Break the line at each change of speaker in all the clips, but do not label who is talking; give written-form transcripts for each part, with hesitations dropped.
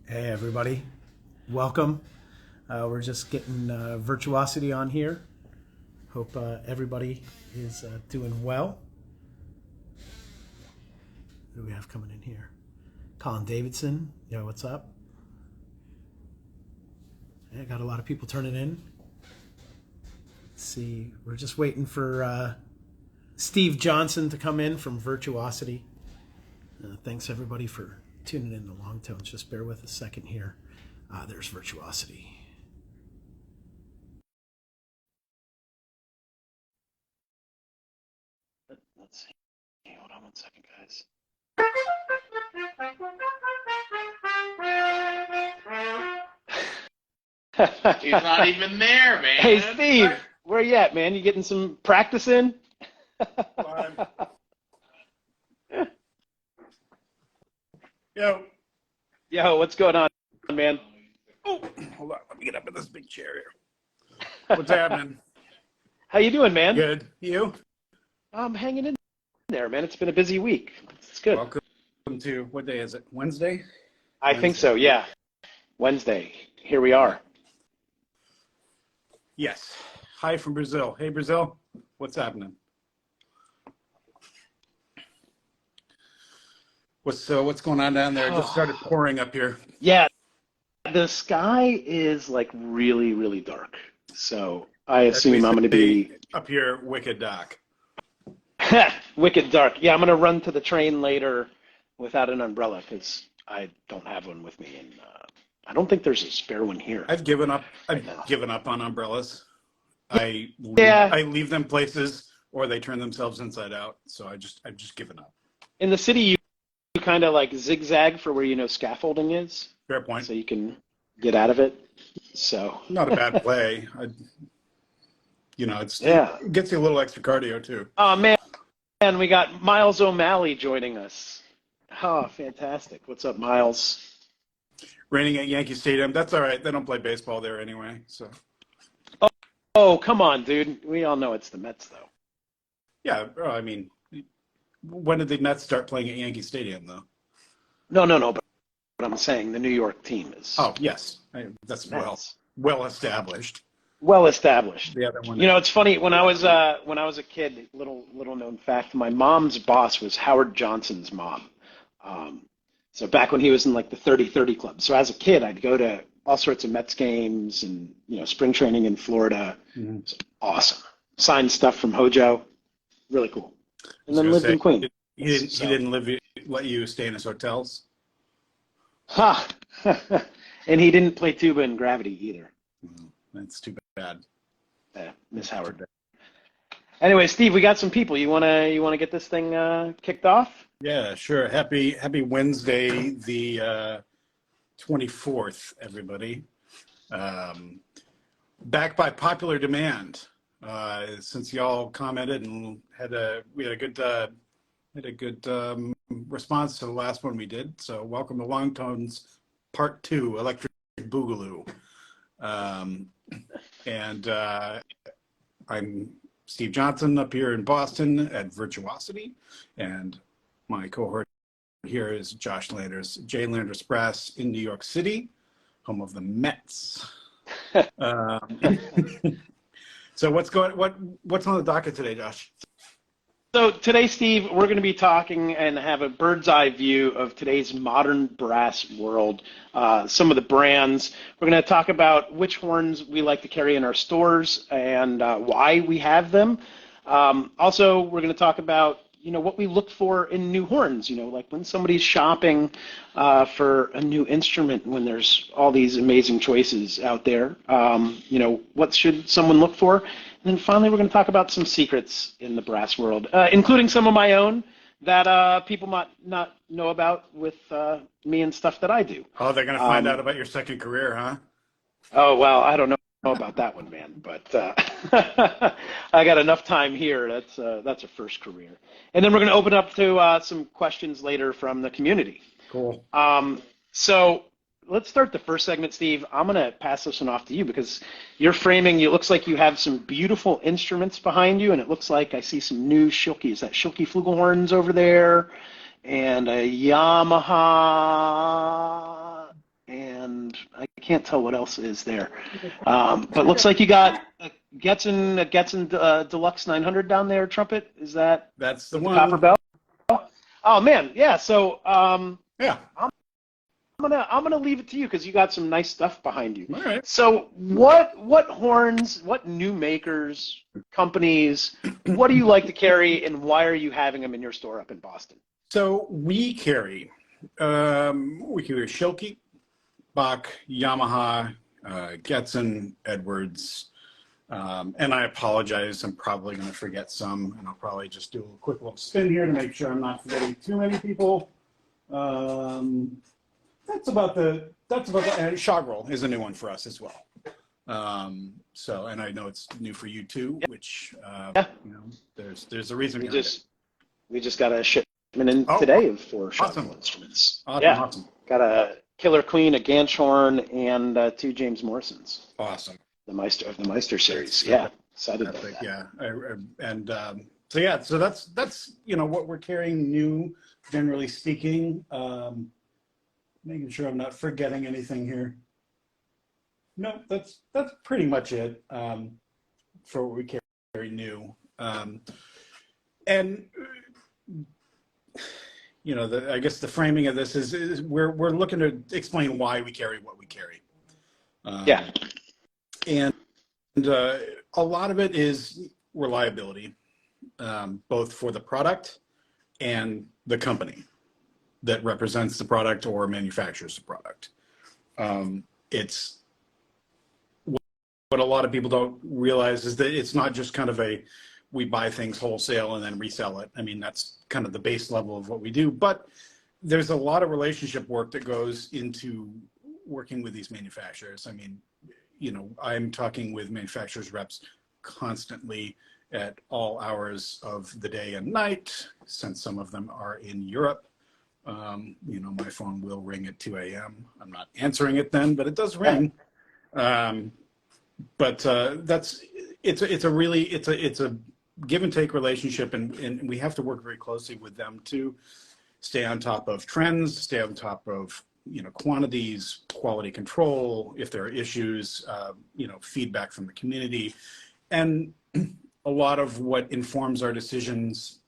Hey everybody, welcome. We're just getting Virtuosity on here. Hope everybody is doing well. Who do we have coming in here? Colin Davidson, yo, what's up? Yeah, got a lot of people turning in. Let's see, we're just waiting for Steve Johnson to come in from Virtuosity. Thanks everybody for tuning in to Longtones. Just bear with a second here. There's Virtuosity. Let's see. Hold on one second, guys.
He's not even there, man.
Hey, Steve, where you at, man? You getting some practice in?
Yo.
Yo, what's going on, man?
Oh, hold on. Let me get up in this big chair here. What's happening?
How you doing, man?
Good. You?
I'm hanging in there, man. It's been a busy week. It's good.
Welcome to, what day is it? Wednesday?
I think so, yeah. Wednesday. Here we are.
Yes. Hi from Brazil. Hey, Brazil. What's happening? What's going on down there? It just started pouring up here.
Yeah, the sky is like really, really dark. So I assume I'm going to be
up here, wicked dark.
wicked dark. Yeah, I'm going to run to the train later without an umbrella because I don't have one with me, and I don't think there's a spare one here.
I've given up. I've given up on umbrellas. I leave them places, or they turn themselves inside out. So I've just given up.
In the city, you kind of like zigzag for where scaffolding is.
Fair point.
So you can get out of it. So
not a bad play. It gets you a little extra cardio too.
Oh man, and we got Miles O'Malley joining us. Oh, fantastic! What's up, Miles?
Raining at Yankee Stadium. That's all right. They don't play baseball there anyway. So.
Oh, come on, dude. We all know it's the Mets, though.
Yeah, I mean, when did the Mets start playing at Yankee Stadium, though?
No. But I'm saying the New York team is.
Oh, yes. That's well established.
Well established.
The other one.
It's funny when I was a kid. Little known fact: my mom's boss was Howard Johnson's mom. So back when he was in like the 30-30 club. So as a kid, I'd go to all sorts of Mets games and spring training in Florida. Mm-hmm. It's awesome. Signed stuff from Hojo. Really cool. And then lived in Queens.
He didn't let you stay in his hotels?
Ha! And he didn't play tuba in Gravity either.
That's too bad.
Miss Howard. Anyway, Steve, we got some people. You wanna get this thing kicked off?
Yeah, sure. Happy Wednesday, the 24th, everybody. Back by popular demand. Since y'all commented and we had a good response to the last one we did. So welcome to Longtones Part 2, Electric Boogaloo. And I'm Steve Johnson up here in Boston at Virtuosity, and my cohort here is Josh Landress, Landress Brass in New York City, home of the Mets. So what's on the docket today, Josh?
So today, Steve, we're going to be talking and have a bird's eye view of today's modern brass world. Some of the brands. We're going to talk about which horns we like to carry in our stores and why we have them. Also, we're going to talk about what we look for in new horns. Like when somebody's shopping for a new instrument, when there's all these amazing choices out there. What should someone look for? And then finally, we're going to talk about some secrets in the brass world, including some of my own that people might not know about with me and stuff that I do.
Oh, they're going to find out about your second career, huh?
Oh, well, I don't know about that one, man, but I got enough time here. That's a first career. And then we're going to open up to some questions later from the community.
Cool.
So let's start the first segment, Steve. I'm going to pass this one off to you because you're framing, it looks like you have some beautiful instruments behind you, and it looks like I see some new Schilke. Is that Schilke flugelhorns over there? And a Yamaha and I can't tell what else is there. But looks like you got a Getson Deluxe 900 down there, trumpet. Is that
That's the
with the
one.
copper bell? Oh man, yeah. So
Yeah.
I'm gonna leave it to you because you got some nice stuff behind you.
All right.
So what horns, what new makers, companies, what do you like to carry, and why are you having them in your store up in Boston?
So we carry Schilke, Bach, Yamaha, Getson, Edwards, and I apologize. I'm probably going to forget some, and I'll probably just do a quick little spin here to make sure I'm not forgetting too many people. That's about the and Shogrel is a new one for us as well. So, and I know it's new for you too, which
Yeah.
you know, there's a reason.
We just got a shipment in
Oh,
today for
awesome.
Shogrel instruments.
Awesome,
Yeah,
awesome.
got a Killer Queen, a Ganch horn, and 2 James Morrisons.
Awesome.
The Meister series.
That's
Yeah, excited about
epic,
that.
yeah. So that's what we're carrying new, generally speaking. Making sure I'm not forgetting anything here. No, that's pretty much it for what we carry new. And I guess the framing of this is we're looking to explain why we carry what we carry.
Yeah.
And a lot of it is reliability, both for the product and the company that represents the product or manufactures the product. It's what a lot of people don't realize is that it's not just kind of we buy things wholesale and then resell it. I mean, that's kind of the base level of what we do, but there's a lot of relationship work that goes into working with these manufacturers. I mean, I'm talking with manufacturers reps constantly at all hours of the day and night, since some of them are in Europe. My phone will ring at 2 a.m. I'm not answering it then, but it does ring. It's a give and take relationship, and we have to work very closely with them to stay on top of trends, stay on top of quantities, quality control, if there are issues, feedback from the community. And a lot of what informs our decisions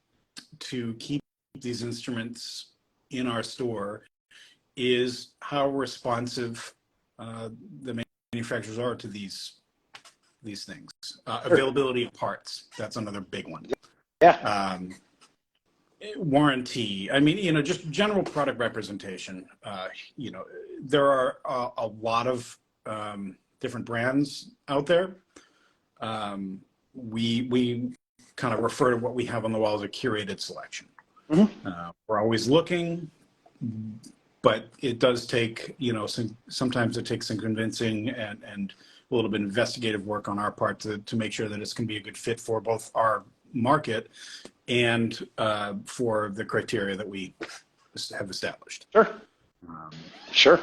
to keep these instruments in our store is how responsive the manufacturers are to these things. Availability of parts, that's another big one.
Yeah.
Warranty. I mean, just general product representation. There are a lot of different brands out there. We kind of refer to what we have on the wall as a curated selection.
Mm-hmm.
We're always looking, but it does take, sometimes it takes some convincing and a little bit of investigative work on our part to make sure that it's going to be a good fit for both our market and for the criteria that we have established.
Sure. Sure.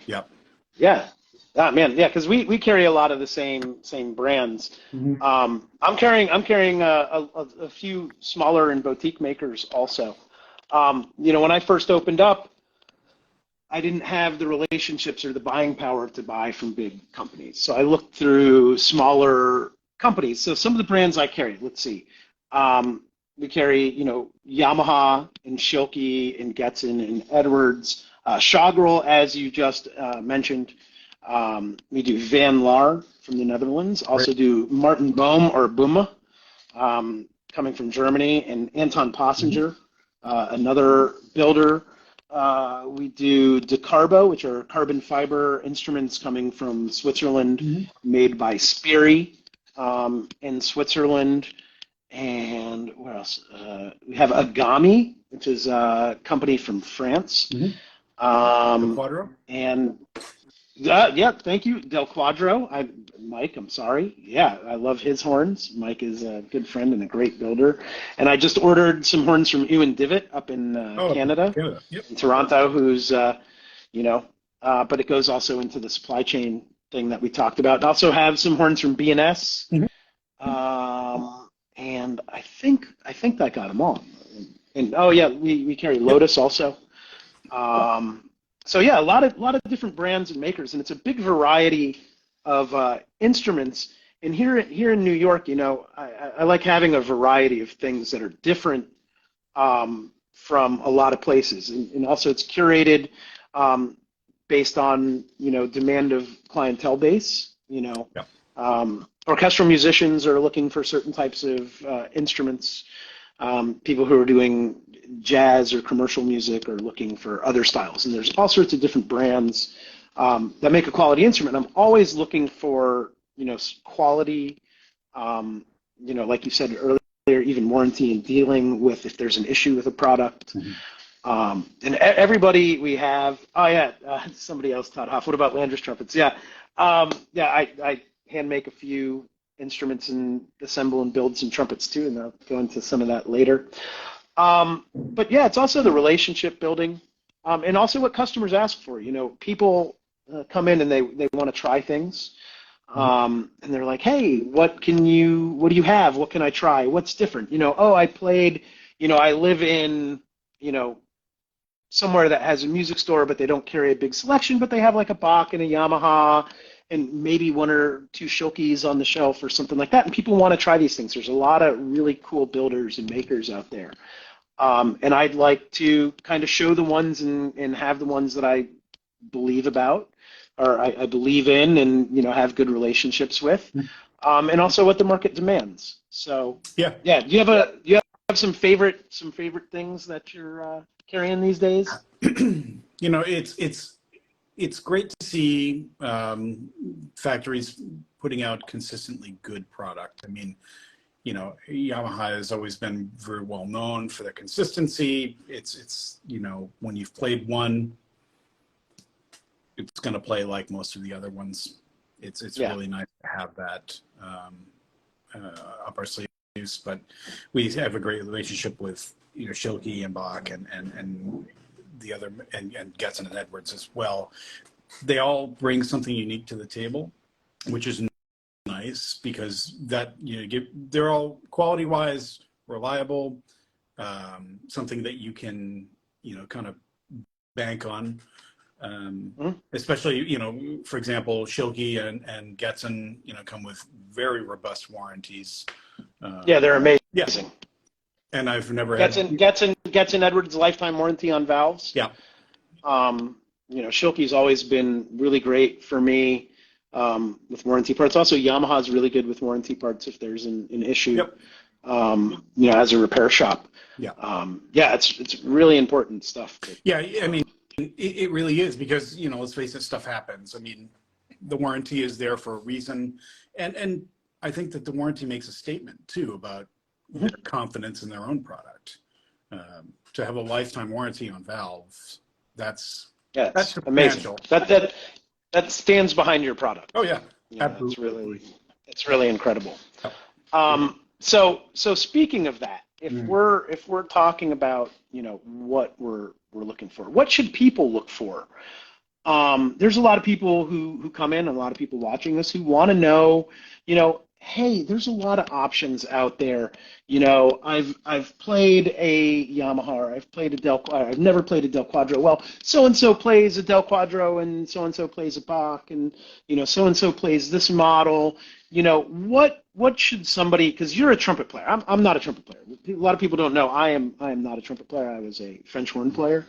Yep.
Yeah. Man, yeah, because we carry a lot of the same brands.
Mm-hmm.
I'm carrying a few smaller and boutique makers also. When I first opened up, I didn't have the relationships or the buying power to buy from big companies. So I looked through smaller companies. So some of the brands I carry, let's see. We carry, Yamaha and Schilke and Getson and Edwards. Shogrel, as you just mentioned. We do Van Laar from the Netherlands. Also do Martin Bohm or Buma, coming from Germany, and Anton Possinger, another builder. We do DeCarbo, which are carbon fiber instruments coming from Switzerland, made by Sperry in Switzerland. And what else? We have Agami, which is a company from France.
Quadro?
And yeah, thank you, Del Quadro. Mike, I'm sorry. Yeah, I love his horns. Mike is a good friend and a great builder. And I just ordered some horns from Ewan Divot up in Canada,
Yep.
in Toronto, who's, but it goes also into the supply chain thing that we talked about. I also have some horns from B&S, and I think that got them all. And oh yeah, we carry Lotus also. So yeah, a lot of different brands and makers, and it's a big variety of instruments. And here in New York, I like having a variety of things that are different from a lot of places, and also it's curated um, based on demand of clientele base.
Yeah.
Orchestral musicians are looking for certain types of instruments. People who are doing jazz or commercial music are looking for other styles, and there's all sorts of different brands that make a quality instrument. I'm always looking for quality, like you said earlier, even warranty and dealing with if there's an issue with a product.
Mhm.
And everybody we have, oh yeah, somebody else taught off. What about Landress trumpets? Yeah, yeah, I hand make a few instruments and assemble and build some trumpets too, and I'll go into some of that later. But yeah, it's also the relationship building, and also what customers ask for. People come in and they want to try things, and they're like, "Hey, what do you have? What can I try? What's different?" Oh, I live in, you know, somewhere that has a music store, but they don't carry a big selection, but they have like a Bach and a Yamaha and maybe one or two Schilkes on the shelf or something like that. And people want to try these things. There's a lot of really cool builders and makers out there. And I'd like to kind of show the ones and have the ones that I believe about or I believe in and, have good relationships with. And also what the market demands. So,
Yeah.
yeah, do you have some favorite things that you're carrying these days?
It's great to see factories putting out consistently good product. I mean, Yamaha has always been very well known for their consistency. It's when you've played one, it's going to play like most of the other ones. It's
Yeah,
really nice to have that up our sleeves. But we have a great relationship with Schilke and Bach and the other and Getson and Edwards as well. They all bring something unique to the table, which is nice because that they're all quality wise reliable, something that you can kind of bank on,
Mhm.
especially for example Schilke and Getson come with very robust warranties.
Yeah, they're
Yeah,
amazing.
and I've never had.
Getson Edwards lifetime warranty on valves.
Yeah.
Schilke's always been really great for me with warranty parts. Also, Yamaha's really good with warranty parts if there's an issue.
Yep.
As a repair shop.
Yeah.
Yeah, it's really important stuff.
Yeah, I mean, it really is because let's face it, stuff happens. I mean, the warranty is there for a reason, and I think that the warranty makes a statement too about their confidence in their own product. To have a lifetime warranty on valves, that's
Yeah, it's amazing.
substantial.
That stands behind your product.
Oh yeah,
It's really incredible.
Yep.
So speaking of that, if
Mm.
we're talking about what we're looking for, what should people look for? There's a lot of people who come in, and a lot of people watching us who want to know, hey, there's a lot of options out there. I've played a Yamaha, or I've played a I've never played a Del Quadro. Well, so and so plays a Del Quadro, and so plays a Bach, and so and so plays this model. What should somebody? Because you're a trumpet player. I'm not a trumpet player. A lot of people don't know. I am not a trumpet player. I was a French horn player.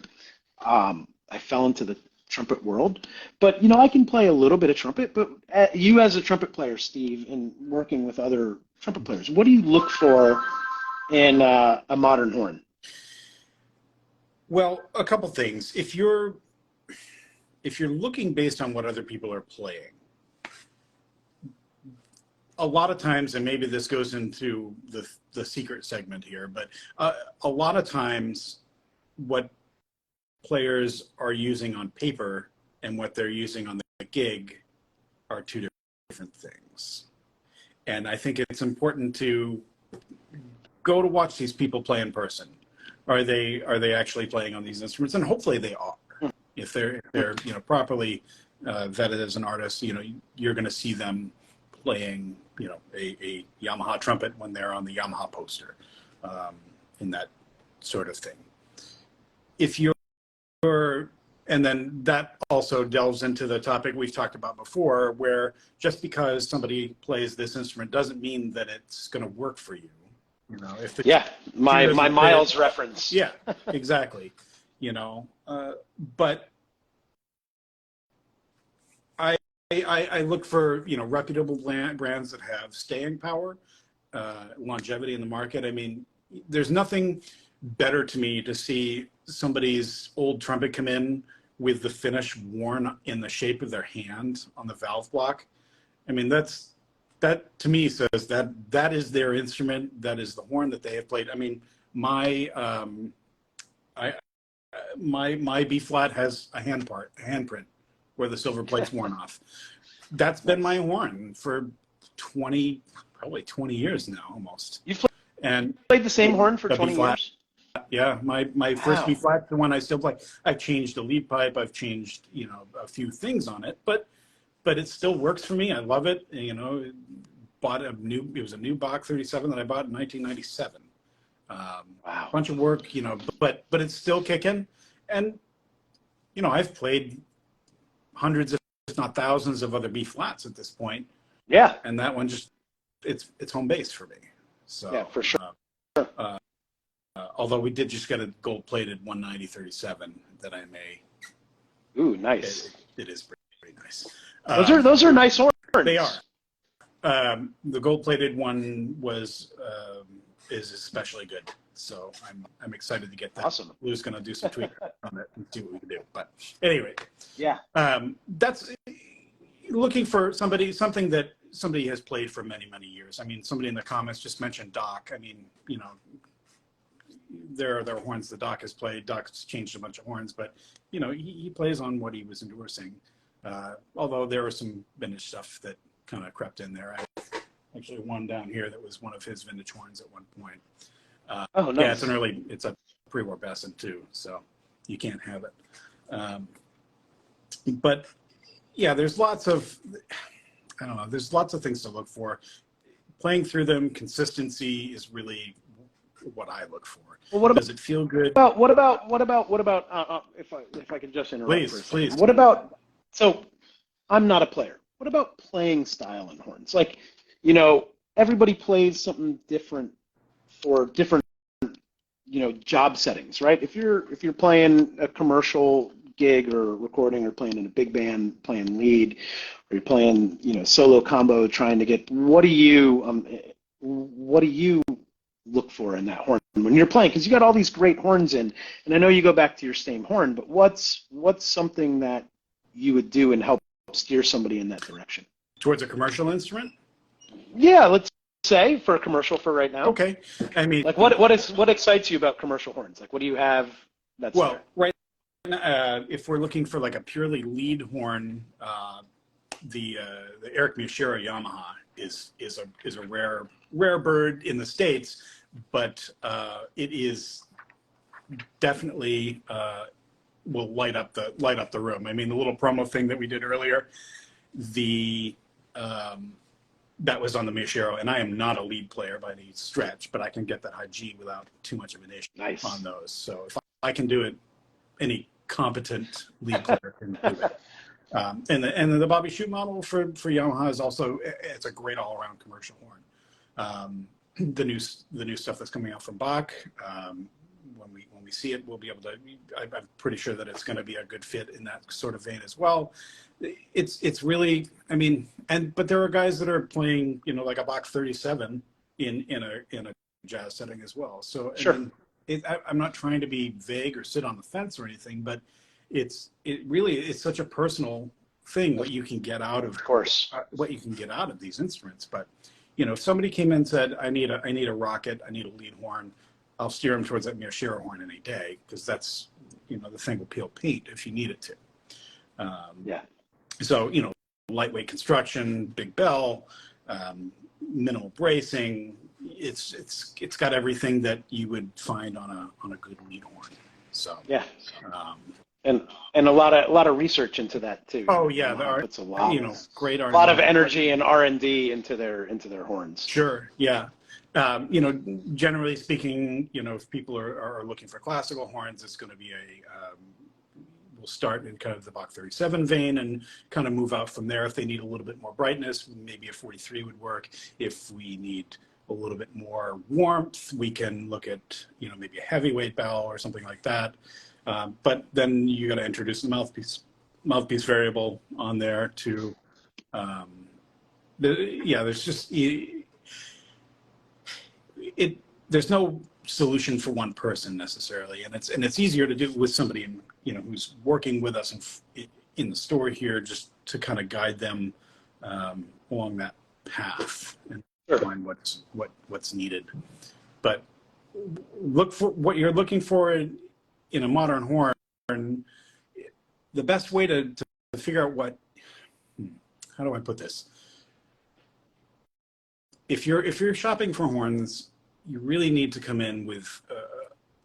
I fell into the trumpet world, but I can play a little bit of trumpet. But you, as a trumpet player, Steve, and working with other trumpet players, what do you look for in a modern horn?
Well, a couple things. If you're looking based on what other people are playing, a lot of times, and maybe this goes into the secret segment here, but a lot of times what players are using on paper and what they're using on the gig are two different things. And I think it's important to go to watch these people play in person. Are they actually playing on these instruments? And hopefully they are. If they're properly vetted as an artist, you're going to see them playing a Yamaha trumpet when they're on the Yamaha poster, and that sort of thing. If you're And then that also delves into the topic we've talked about before, where just because somebody plays this instrument doesn't mean that it's going to work for you. You know, if the
my Miles reference.
Yeah, exactly. You know, but I look for, you know, reputable brands that have staying power, longevity in the market. I mean, there's nothing better to me to see somebody's old trumpet come in with the finish worn in the shape of their hand on the valve block. I mean, that to me says that that is their instrument. That is the horn that they have played. I mean, my B flat has a handprint where the silver plate's worn off. That's been my horn for probably 20 years now, almost.
You've
and
played the same horn for 20
B-flat,
years?
yeah, my first B flat, the one I still play. I've changed the lead pipe. I've changed, you know, a few things on it, but it still works for me. I love it. You know, it was a new Bach 37 that I bought in 1997.
Wow.
Bunch of work, you know, but it's still kicking. And, you know, I've played hundreds, if not thousands, of other B flats at this point.
Yeah.
And that one just, it's home base for me. So
yeah, for sure.
Although we did just get a gold-plated 190-37 that I may.
Ooh, nice.
It is pretty nice.
Those are nice horns.
They are. The gold-plated one is especially good. So I'm excited to get that.
Awesome.
Lou's going to do some tweaking on it and see what we can do. But anyway,
yeah.
That's looking for something that somebody has played for many, many years. I mean, somebody in the comments just mentioned Doc. I mean, you know, there are horns that Doc has played. Doc's changed a bunch of horns, but you know, he plays on what he was endorsing. Although there was some vintage stuff that kind of crept in there. I actually one down here that was one of his vintage horns at one point.
Oh, nice.
Yeah, it's a pre-war Besson too, so you can't have it. But yeah, there's lots of things to look for. Playing through them, consistency is really what I look for.
Well,
does it feel good?
What about? If I could just interrupt.
Please.
What about? So, I'm not a player. What about playing style in horns? Like, you know, everybody plays something different for different, you know, job settings, right? If you're playing a commercial gig or recording, or playing in a big band, playing lead, or you're playing, you know, solo combo, trying to get, what do you look for in that horn when you're playing? Because you got all these great horns in, and I know you go back to your same horn, but what's something that you would do and help steer somebody in that direction
towards a commercial instrument?
Yeah, let's say for a commercial for right now.
Okay, I mean,
like what excites you about commercial horns? Like, what do you have? That's
well,
there?
Right. If we're looking for like a purely lead horn, the Eric Miyashiro Yamaha is a rare bird in the States, but it is definitely will light up the room. I mean, the little promo thing that we did earlier, that was on the Miyashiro, and I am not a lead player by any stretch, but I can get that high G without too much of an issue on those. So if I can do it, any competent lead player can do it. And the Bobby Shoot model for Yamaha is also, it's a great all-around commercial horn. The new stuff that's coming out from Bach, when we see it, we'll be able to. I'm pretty sure that it's going to be a good fit in that sort of vein as well. It's really, I mean, but there are guys that are playing, you know, like a Bach 37 in a jazz setting as well. So
sure.
I mean, I'm not trying to be vague or sit on the fence or anything, but it really is such a personal thing what you can get out of
course,
what you can get out of these instruments. But you know, if somebody came in and said, I need a rocket, I need a lead horn, I'll steer them towards that Miyashiro horn any day, because that's, you know, the thing will peel paint if you need it to.
Yeah.
So, you know, lightweight construction, big bell, minimal bracing. It's got everything that you would find on a good lead horn. So
yeah. And a lot of research into that too.
Oh yeah, there are.
It's a lot.
You know, great
R&D. A lot of energy and R&D into their horns.
Sure. Yeah. You know, generally speaking, you know, if people are looking for classical horns, it's going to be start in kind of the Bach 37 vein and kind of move out from there. If they need a little bit more brightness, maybe a 43 would work. If we need a little bit more warmth, we can look at, you know, maybe a heavyweight bell or something like that. But then you got to introduce the mouthpiece variable on there to, there's just, there's no solution for one person necessarily, and it's easier to do with somebody, you know, who's working with us in the store here, just to kind of guide them along that path and find what's needed. But look for what you're looking for in a modern horn. The best way to figure out how do I put this? If you're shopping for horns, you really need to come in with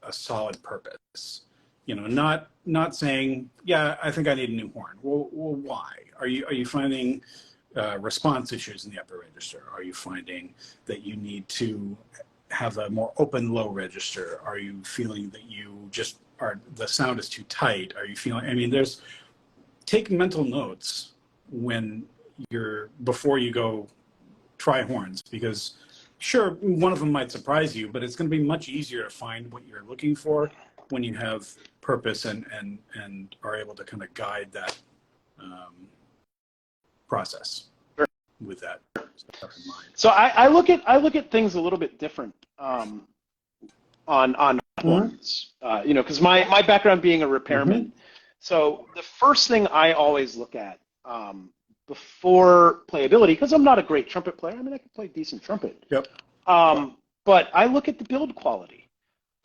a solid purpose. You know, not saying, yeah, I think I need a new horn. Well, why? Are you finding response issues in the upper register? Are you finding that you need to have a more open low register? Are you feeling that the sound is too tight? Are you feeling, I mean, take mental notes before you go try horns, because sure, one of them might surprise you, but it's going to be much easier to find what you're looking for when you have purpose and are able to kind of guide that process with that stuff in mind.
So I look at things a little bit different on horns, you know, because my background being a repairman. So the first thing I always look at before playability, because I'm not a great trumpet player. I mean, I can play decent trumpet.
Yep.
But I look at the build quality.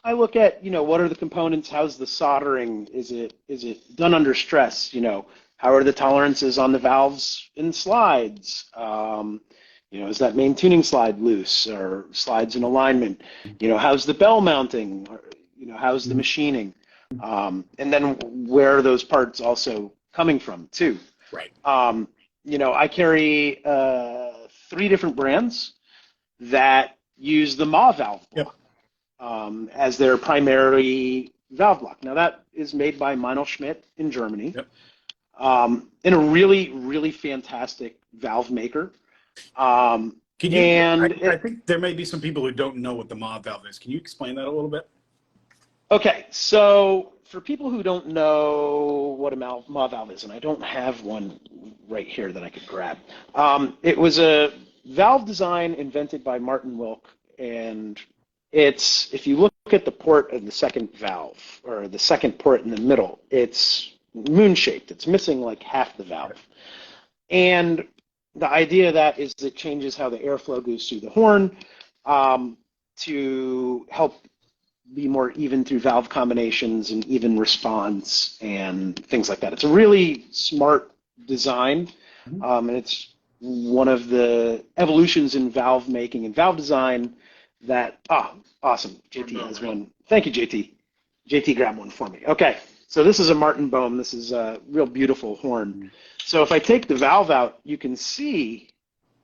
I look at, you know, what are the components? How's the soldering? Is it done under stress? You know, how are the tolerances on the valves in slides? You know, is that main tuning slide loose or slides in alignment? You know, how's the bell mounting? Or, you know, how's the machining? And then where are those parts also coming from too?
Right.
You know, I carry 3 different brands that use the MAW valve block as their primary valve block. Now that is made by Meinl Schmidt in Germany, and a really, really fantastic valve maker.
I think there may be some people who don't know what the MAW valve is. Can you explain that a little bit?
Okay, so for people who don't know what a MAW valve is, and I don't have one right here that I could grab, it was a valve design invented by Martin Wilk, and if you look at the port of the second valve, or the second port in the middle, it's moon-shaped. It's missing like half the valve. And the idea of that is it changes how the airflow goes through the horn to help be more even through valve combinations and even response and things like that. It's a really smart design, and it's one of the evolutions in valve making and valve design that, awesome. JT has one. Thank you, JT. JT grabbed one for me. Okay, so this is a Martin Bohm. This is a real beautiful horn. So if I take the valve out, you can see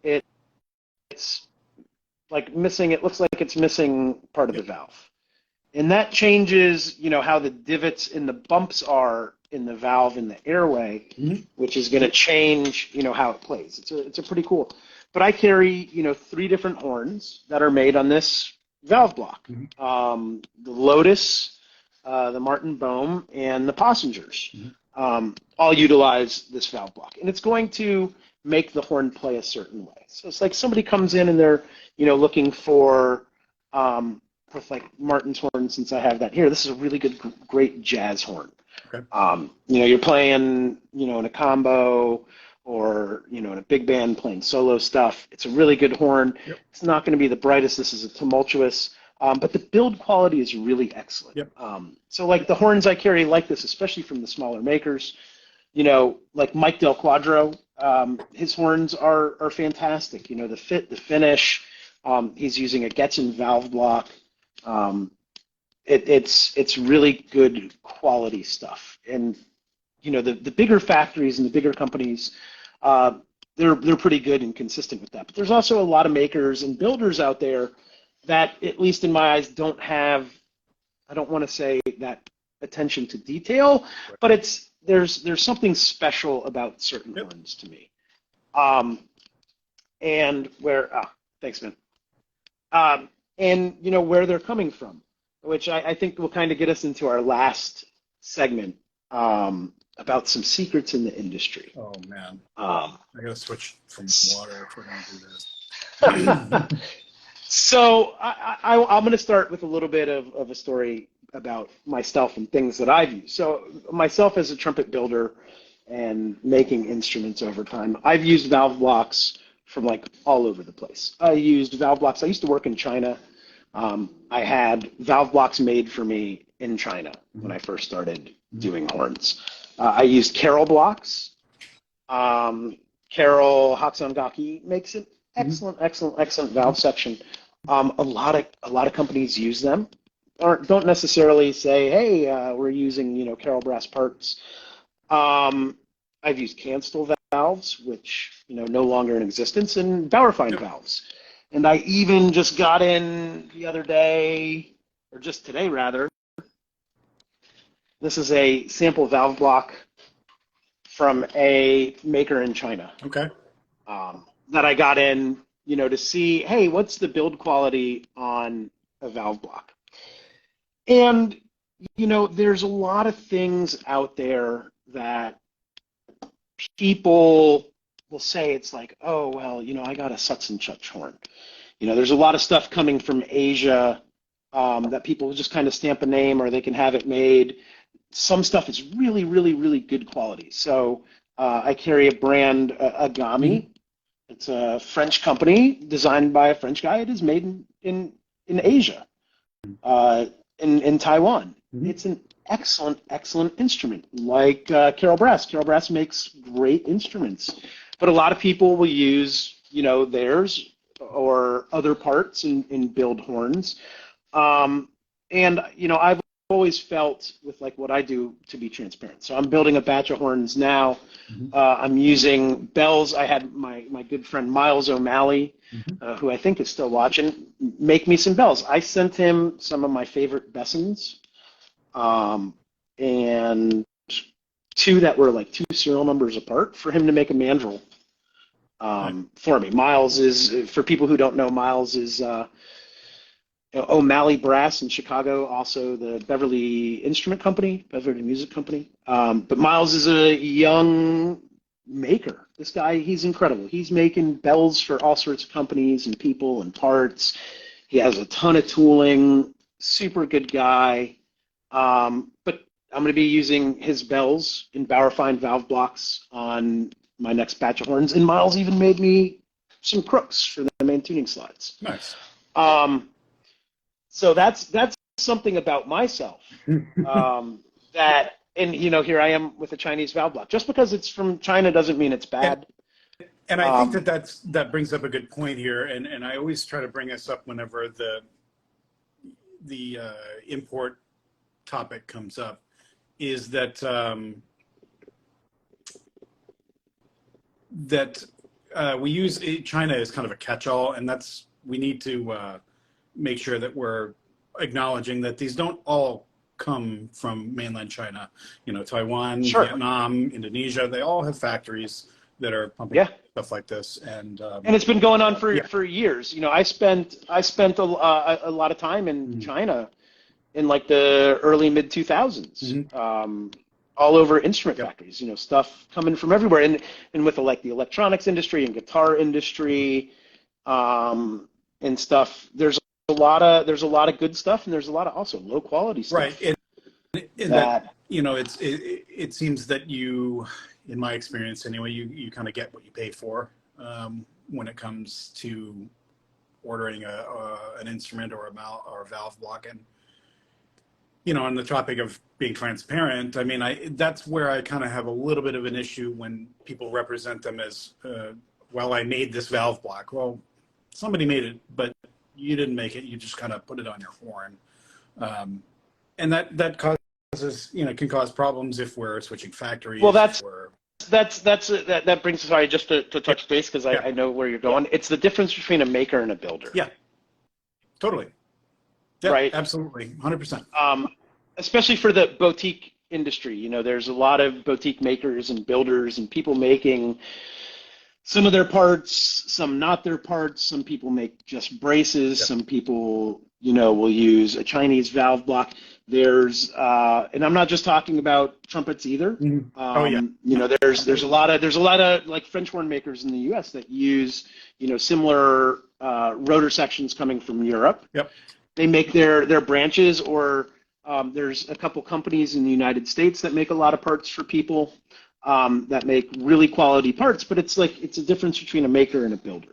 it's like missing, it looks like it's missing part of the valve. And that changes, you know, how the divots in the bumps are in the valve in the airway, which is going to change, you know, how it plays. It's a pretty cool. But I carry, you know, 3 different horns that are made on this valve block. The Lotus, the Martin Bohm, and the Passengers all utilize this valve block. And it's going to make the horn play a certain way. So it's like somebody comes in and they're, you know, looking for with like Martin's horn, since I have that here, this is a really good, great jazz horn.
Okay.
You know, you're playing, you know, in a combo or, you know, in a big band playing solo stuff. It's a really good horn.
Yep.
It's not going to be the brightest. This is a tumultuous, but the build quality is really excellent.
Yep.
So like the horns I carry like this, especially from the smaller makers, you know, like Mike Del Quadro, his horns are fantastic. You know, the fit, the finish. He's using a Getzen valve block. It's really good quality stuff, and you know the bigger factories and the bigger companies, they're pretty good and consistent with that. But there's also a lot of makers and builders out there that, at least in my eyes, don't have, I don't want to say that attention to detail, but there's something special about certain horns to me. And where thanks, man. And where they're coming from, which I think will kind of get us into our last segment about some secrets in the industry.
Oh man, I gotta switch from water if we're gonna do this.
So I'm going to start with a little bit of a story about myself and things that I've used. So myself as a trumpet builder and making instruments over time, I've used valve blocks from like all over the place. I used valve blocks. I used to work in China. I had valve blocks made for me in China when I first started doing horns. I used Carroll blocks. Carroll Haksangaki makes an excellent valve section. A lot of companies use them. Don't necessarily say, hey, we're using Carroll brass parts. I've used Canstel valves, which no longer in existence, and Bauerfeind valves. And I even just got in the other day, or just today rather. This is a sample valve block from a maker in China.
Okay.
That I got in, to see, hey, what's the build quality on a valve block? And, there's a lot of things out there that people will say it's like, oh, well, I got a such and such horn. There's a lot of stuff coming from Asia that people just kind of stamp a name or they can have it made. Some stuff is really, really, really good quality. So I carry a brand, Agami. It's a French company designed by a French guy. It is made in Asia, in Taiwan. It's an excellent instrument, like Carroll Brass. Carroll Brass makes great instruments, but a lot of people will use, theirs or other parts in build horns. And, I've always felt with like what I do to be transparent. So I'm building a batch of horns now. I'm using bells. I had my good friend Miles O'Malley, who I think is still watching, make me some bells. I sent him some of my favorite Bessons, and two that were like two serial numbers apart for him to make a mandrel for me. Miles is, for people who don't know, Miles is O'Malley Brass in Chicago, also the Beverly Instrument Company, Beverly Music Company. But Miles is a young maker. This guy, he's incredible. He's making bells for all sorts of companies and people and parts. He has a ton of tooling, super good guy. But I'm going to be using his bells in Bauerfeind valve blocks on my next batch of horns. And Miles even made me some crooks for the main tuning slides.
Nice.
So that's something about myself that, and here I am with a Chinese valve block. Just because it's from China doesn't mean it's bad.
And I think that brings up a good point here, and I always try to bring this up whenever the import topic comes up, is that we use China as kind of a catch-all, and we need to make sure that we're acknowledging that these don't all come from mainland China. Taiwan, Vietnam, Indonesia, they all have factories that are pumping stuff like this. And
it's been going on for years. I spent a lot of time in China in like the early mid 2000s. All over instrument factories, stuff coming from everywhere. And with the electronics industry and guitar industry, and stuff, there's a lot of good stuff, and there's a lot of also low quality stuff.
Right. And that it seems that you, in my experience anyway, you kind of get what you pay for when it comes to ordering an instrument or a valve block. And on the topic of being transparent, I mean, that's where I kind of have a little bit of an issue when people represent them as, well, I made this valve block. Well, somebody made it, but you didn't make it. You just kind of put it on your horn. And that causes, can cause problems if we're switching factories.
Well, that brings us, sorry, just to touch base, because I know where you're going. It's the difference between a maker and a builder.
Yeah, totally. Yeah,
right?
Absolutely, 100%.
Especially for the boutique industry. There's a lot of boutique makers and builders and people making some of their parts, some not their parts. Some people make just braces.
Yep.
Some people, will use a Chinese valve block. And I'm not just talking about trumpets either.
Mm-hmm. Oh yeah.
There's a lot of like French horn makers in the U.S. that use, similar rotor sections coming from Europe.
Yep.
They make their branches, or there's a couple companies in the United States that make a lot of parts for people. That make really quality parts, but it's a difference between a maker and a builder.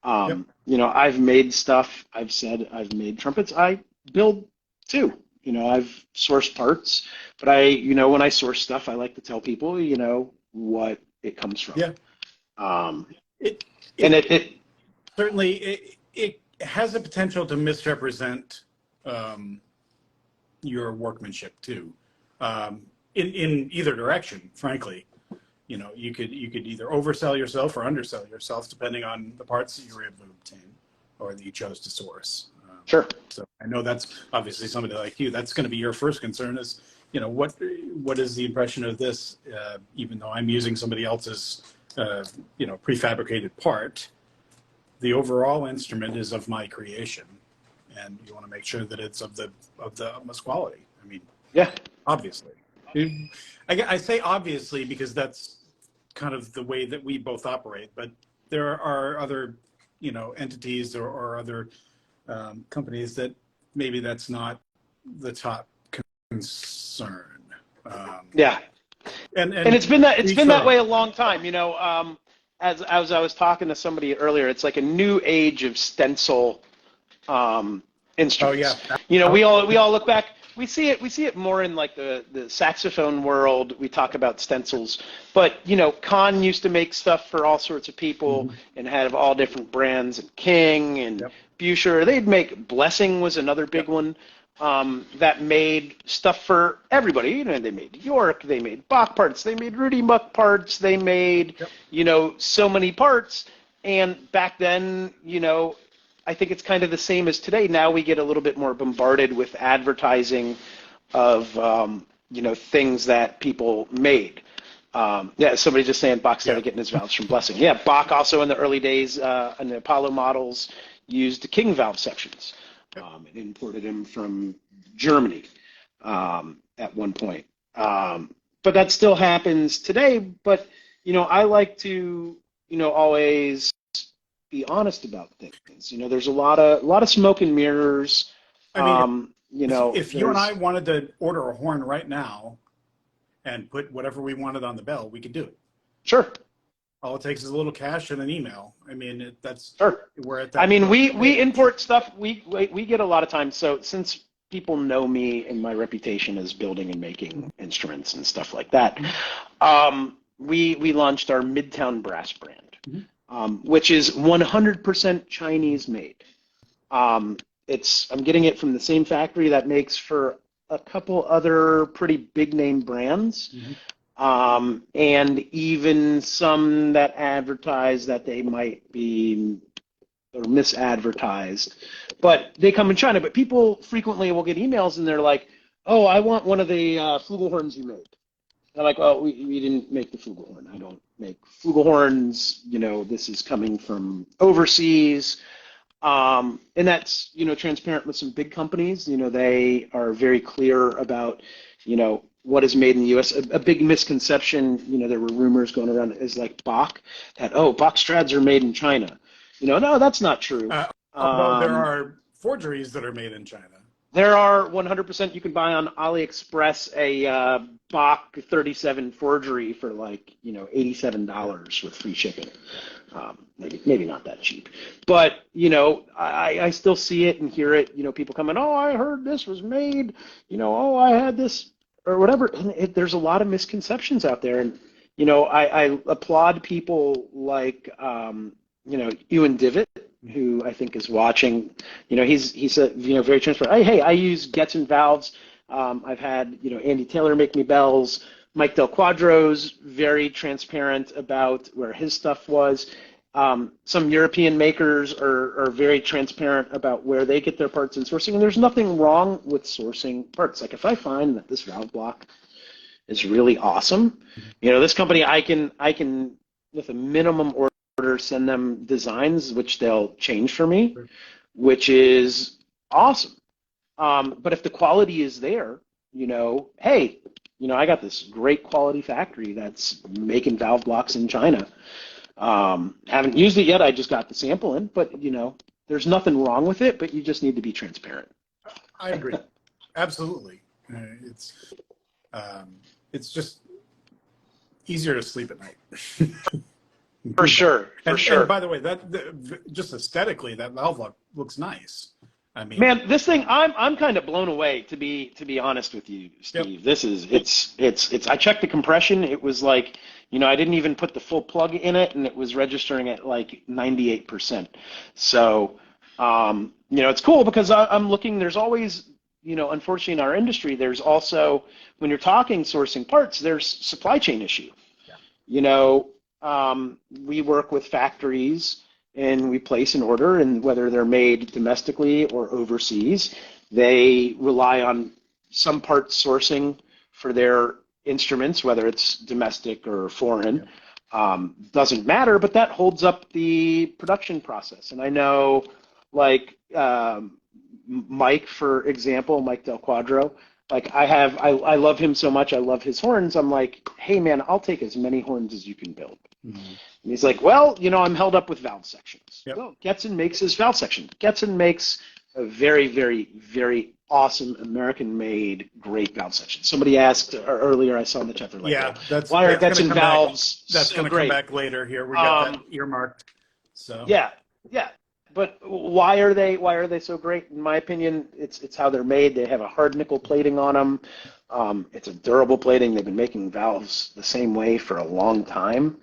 I've made stuff. I've said I've made trumpets. I build too. I've sourced parts, but when I source stuff, I like to tell people, what it comes from.
Yeah.
It
certainly it has the potential to misrepresent your workmanship too. In either direction, frankly. You could either oversell yourself or undersell yourself depending on the parts that you were able to obtain or that you chose to source.
Sure.
So I know that's obviously somebody like you, that's going to be your first concern is, what is the impression of this, even though I'm using somebody else's, prefabricated part, the overall instrument is of my creation, and you want to make sure that it's of the utmost quality. I mean,
yeah,
obviously. I say obviously because that's kind of the way that we both operate, but there are other, entities or other companies that maybe that's not the top concern.
Yeah, and it's been that way a long time. As I was talking to somebody earlier, it's like a new age of stencil instruments.
Oh yeah.
We all look back. We see it more in like the saxophone world. We talk about stencils, but Kahn used to make stuff for all sorts of people and had all different brands, and King and Buescher. They'd make Blessing was another big one that made stuff for everybody. They made York, they made Bach parts, they made Rudy Muck parts, they made so many parts. And back then, I think it's kind of the same as today. Now we get a little bit more bombarded with advertising of, things that people made. Somebody just saying Bach started getting his valves from Blessing. Yeah, Bach also in the early days in the Apollo models used King valve sections and imported them from Germany at one point. But that still happens today. But, I like to, always be honest about things. There's a lot of smoke and mirrors.
I mean, if you and I wanted to order a horn right now and put whatever we wanted on the bell, we could do it.
Sure.
All it takes is a little cash and an email. I mean, that's
sure.
We're at that.
I mean, we import stuff. We get a lot of times. So since people know me and my reputation as building and making instruments and stuff like that, we launched our Midtown Brass brand. Which is 100% Chinese made. I'm getting it from the same factory that makes for a couple other pretty big name brands, and even some that advertise that they might be or misadvertised, but they come in China. But people frequently will get emails and they're like, "Oh, I want one of the flugelhorns you made." They're like, "Oh, we didn't make the flugelhorn. I don't make flugelhorns. This is coming from overseas." And that's, transparent with some big companies. They are very clear about, what is made in the U.S. A big misconception, there were rumors going around is like Bach, that, Bach Strads are made in China. No, that's not true.
Although there are forgeries that are made in China.
There are 100%. You can buy on AliExpress a Bach 37 forgery for like, $87 with free shipping. Maybe not that cheap, but I still see it and hear it. People coming, "Oh, I heard this was made. Oh, I had this or whatever." And there's a lot of misconceptions out there, and I applaud people like Ewan Divot, who I think is watching. He's a very transparent. Hey, I use Getzen valves. I've had Andy Taylor make me bells. Mike Del Quadro's very transparent about where his stuff was. Some European makers are very transparent about where they get their parts and sourcing. And there's nothing wrong with sourcing parts. Like if I find that this valve block is really awesome. This company, I can with a minimum order send them designs which they'll change for me, which is awesome. But if the quality is there, hey, I got this great quality factory that's making valve blocks in China. Haven't used it yet. I just got the sample in, but there's nothing wrong with it, but you just need to be transparent.
I agree. Absolutely. It's just easier to sleep at night.
For sure.
And by the way, just aesthetically, that valve lock looks nice. I mean,
man, this thing, I'm kind of blown away, to be honest with you, Steve.
Yep.
It's I checked the compression. It was like, I didn't even put the full plug in it, and it was registering at like 98%. So, it's cool because I'm looking. There's always, unfortunately in our industry, there's also, when you're talking sourcing parts, there's supply chain issue. Yeah. We work with factories and we place an order, and whether they're made domestically or overseas, they rely on some parts sourcing for their instruments, whether it's domestic or foreign. Doesn't matter, but that holds up the production process. And I know, like Mike, for example, Mike Del Quadro, like I love him so much. I love his horns. I'm like, hey man, I'll take as many horns as you can build. Mm-hmm. And he's like, well, I'm held up with valve sections.
Yep.
Well, Getson makes his valve section. Getson makes a very, very, very awesome American-made great valve section. Somebody asked earlier, I saw in the chat, they're like, why are Getson valves
so great? That's going to come back later here. We got that earmarked. So
yeah. But why are they so great? In my opinion, it's how they're made. They have a hard nickel plating on them. It's a durable plating. They've been making valves the same way for a long time.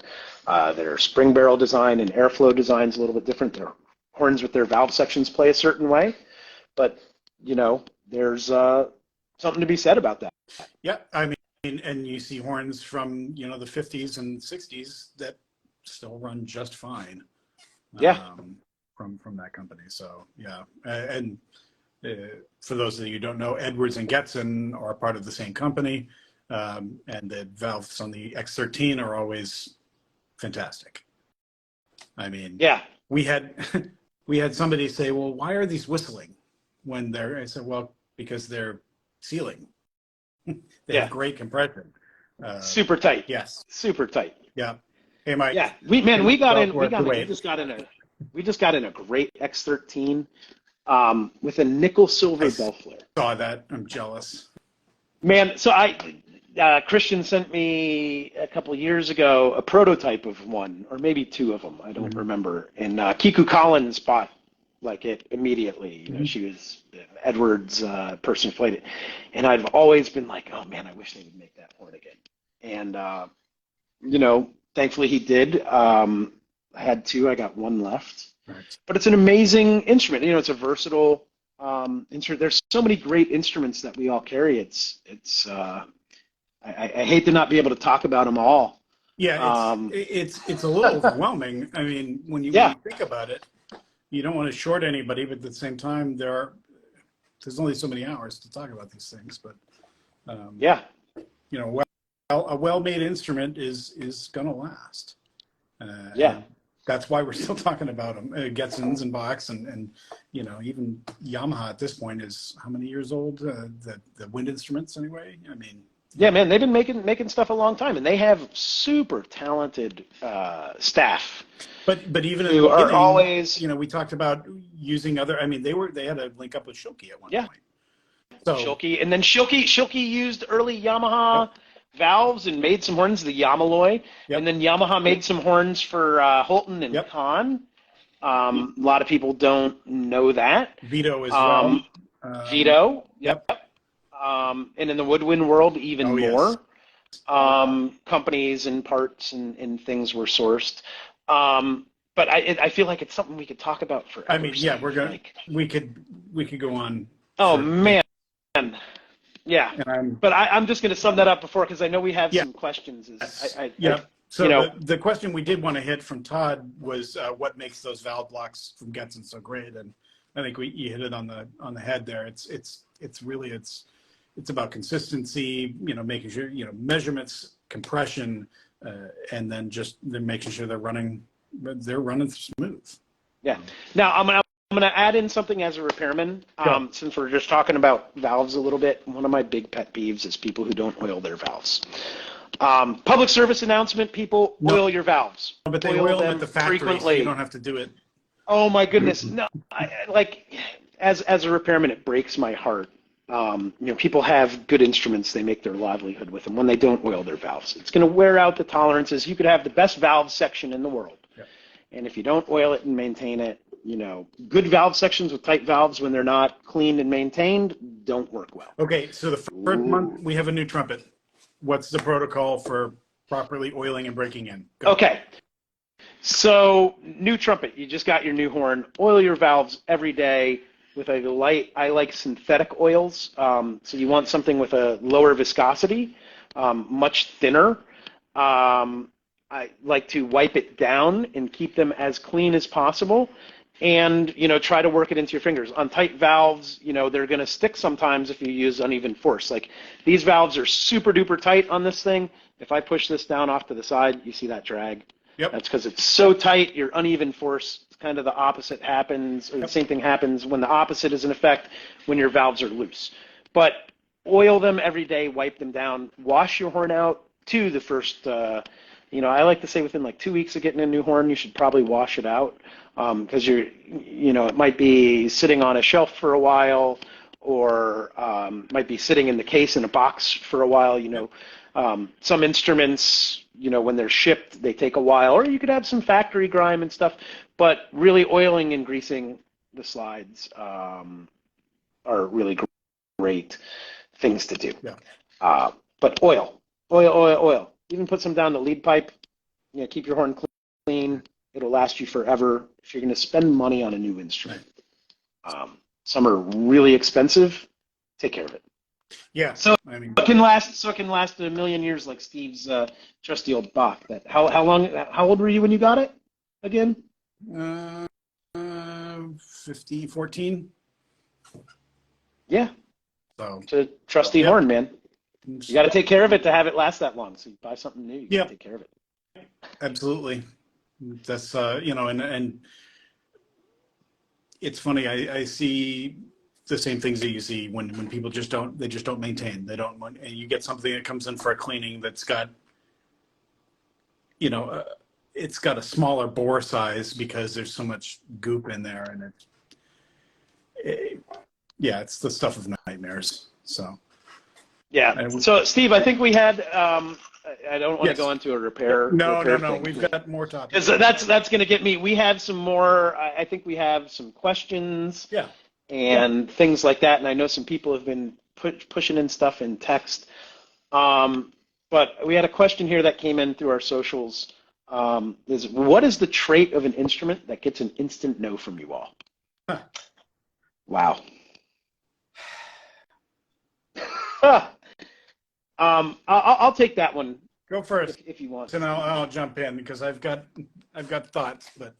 Their spring barrel design and airflow design is a little bit different. Their horns with their valve sections play a certain way, but there's something to be said about that.
Yeah, I mean, and you see horns from the 50s and 60s that still run just fine.
Yeah.
From that company. So yeah, and for those of you who don't know, Edwards and Getson are part of the same company, and the valves on the X13 are always fantastic. I mean,
yeah,
we had somebody say, well, why are these whistling when they're? I said, well, because they're sealing. They have great compression.
Super tight.
Yes.
Super tight.
Yeah. Hey, Mike.
Yeah. We just got in a great X13 with a nickel silver bell flare.
Saw that. I'm jealous.
Man, so Christian sent me a couple of years ago a prototype of one, or maybe two of them. I don't remember. And Kiku Collins bought it immediately. She was Edwards' person who played it. And I've always been like, oh man, I wish they would make that horn again. And thankfully he did. I had two. I got one left. Right. But it's an amazing instrument. It's a versatile instrument. There's so many great instruments that we all carry. I hate to not be able to talk about them all.
Yeah, it's a little overwhelming. I mean, when you think about it, you don't want to short anybody, but at the same time, there's only so many hours to talk about these things. But a well-made instrument is going to last. That's why we're still talking about them. Getsons and Bachs and even Yamaha at this point is how many years old? The wind instruments anyway. I mean.
Yeah, man, they've been making stuff a long time, and they have super talented staff.
But even in
the beginning, are always
we talked about using other. I mean, they had a link up with Schilke at one point. So
Schilke, and then Schilke used early Yamaha valves and made some horns, the Yamaloy, and then Yamaha made some horns for Holton and Kahn. A lot of people don't know that.
Vito as well.
Vito. Yep. And in the woodwind world, even more. Yes. Companies and parts and things were sourced. But I feel like it's something we could talk about forever.
I mean, we could go on.
Oh man. Yeah, but I'm just going to sum that up because I know we have some questions.
So the question we did want to hit from Todd was what makes those valve blocks from Getson so great, and I think you hit it on the head there. It's it's about consistency, making sure, measurements, compression, and then making sure they're running smooth.
Yeah. Now I'm gonna add in something as a repairman. Since we're just talking about valves a little bit, one of my big pet peeves is people who don't oil their valves. Public service announcement: people, oil your valves.
But they oil them at the factory,
frequently.
so you don't have to do it.
Oh my goodness! No, as a repairman, it breaks my heart. People have good instruments; they make their livelihood with them. When they don't oil their valves, it's going to wear out the tolerances. You could have the best valve section in the world, and if you don't oil it and maintain it, good valve sections with tight valves, when they're not cleaned and maintained, don't work well.
Okay, so the first month we have a new trumpet. What's the protocol for properly oiling and breaking in? Go.
Okay. So, new trumpet, you just got your new horn. Oil your valves every day with a light. I like synthetic oils. So you want something with a lower viscosity, much thinner. I like to wipe it down and keep them as clean as possible. And, try to work it into your fingers. On tight valves, they're going to stick sometimes if you use uneven force. Like, these valves are super duper tight on this thing. If I push this down off to the side, you see that drag?
Yep.
That's because it's so tight, your uneven force, kind of the opposite happens, or the same thing happens when the opposite is in effect when your valves are loose. But oil them every day, wipe them down, wash your horn out to the first, I like to say within like 2 weeks of getting a new horn, you should probably wash it out. Because it might be sitting on a shelf for a while, or might be sitting in the case in a box for a while. Some instruments, when they're shipped, they take a while, or you could have some factory grime and stuff. But really, oiling and greasing the slides are really great things to do.
Yeah.
But oil. Even put some down the lead pipe. Keep your horn clean. It'll last you forever if you're going to spend money on a new instrument. Some are really expensive. Take care of it.
Yeah.
So it can last a million years, like Steve's trusty old Bach. How old were you when you got it again?
14.
Yeah.
So
it's a trusty horn, man. You got to take care of it to have it last that long. So you buy something new, you got to take care of it.
Absolutely. That's and it's funny. I see the same things that you see when people just don't maintain. They don't, and you get something that comes in for a cleaning that's got, it's got a smaller bore size because there's so much goop in there, and it's the stuff of nightmares. So
yeah. So Steve, I think we had. I don't want to go into a repair.
No.
Thing.
We've got more topics.
That's going to get me. We have some more. I think we have some questions.
Yeah.
And things like that. And I know some people have been pushing in stuff in text. But we had a question here that came in through our socials. What is the trait of an instrument that gets an instant no from you all? Huh. Wow. I'll take that one.
Go first
if you want.
And I'll jump in because I've got thoughts, but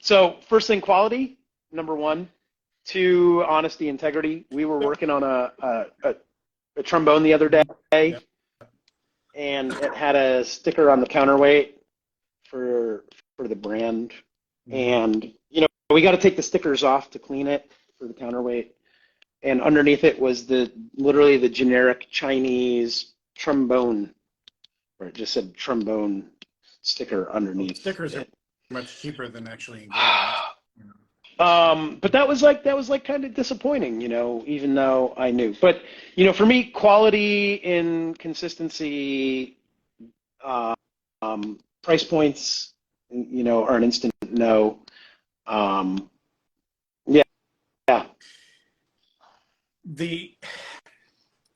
so first thing, quality, number one. 2, honesty, integrity. We were working on a trombone the other day, and it had a sticker on the counterweight for the brand, and we got to take the stickers off to clean it for the counterweight. And underneath it was literally the generic Chinese trombone, where it just said trombone sticker underneath.
Stickers are much cheaper than actually
engraving. But that was kind of disappointing, even though I knew. But for me, quality and consistency, price points, are an instant no. Yeah.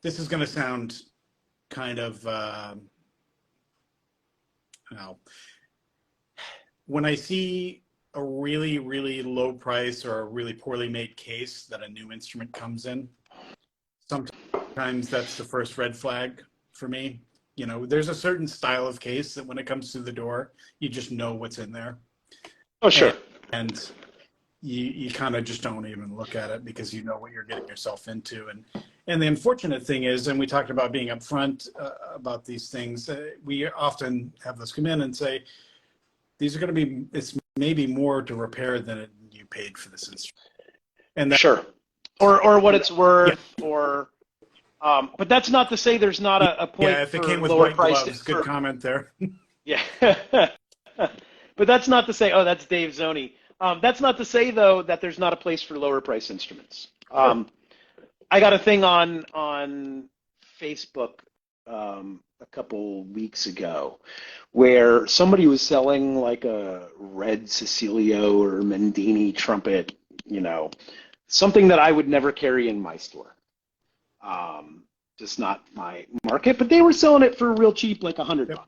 This is going to sound kind of, when I see a really, really low price or a really poorly made case that a new instrument comes in, sometimes that's the first red flag for me. There's a certain style of case that when it comes through the door, you just know what's in there.
Oh, sure.
And you kind of just don't even look at it because you know what you're getting yourself into. And the unfortunate thing is, and we talked about being upfront about these things, we often have those come in and say, these are going to be, it's maybe more to repair than you paid for this instrument. And
sure. Or what it's worth, or but that's not to say there's not a point
if it
for
came with
lower
white
prices.
gloves, good comment there.
Yeah. But that's not to say, oh, that's Dave Zoni. That's not to say, though, that there's not a place for lower price instruments.
Sure.
I got a thing on Facebook a couple weeks ago where somebody was selling like a red Cecilio or Mendini trumpet, something that I would never carry in my store. Just not my market, but they were selling it for real cheap, like $100,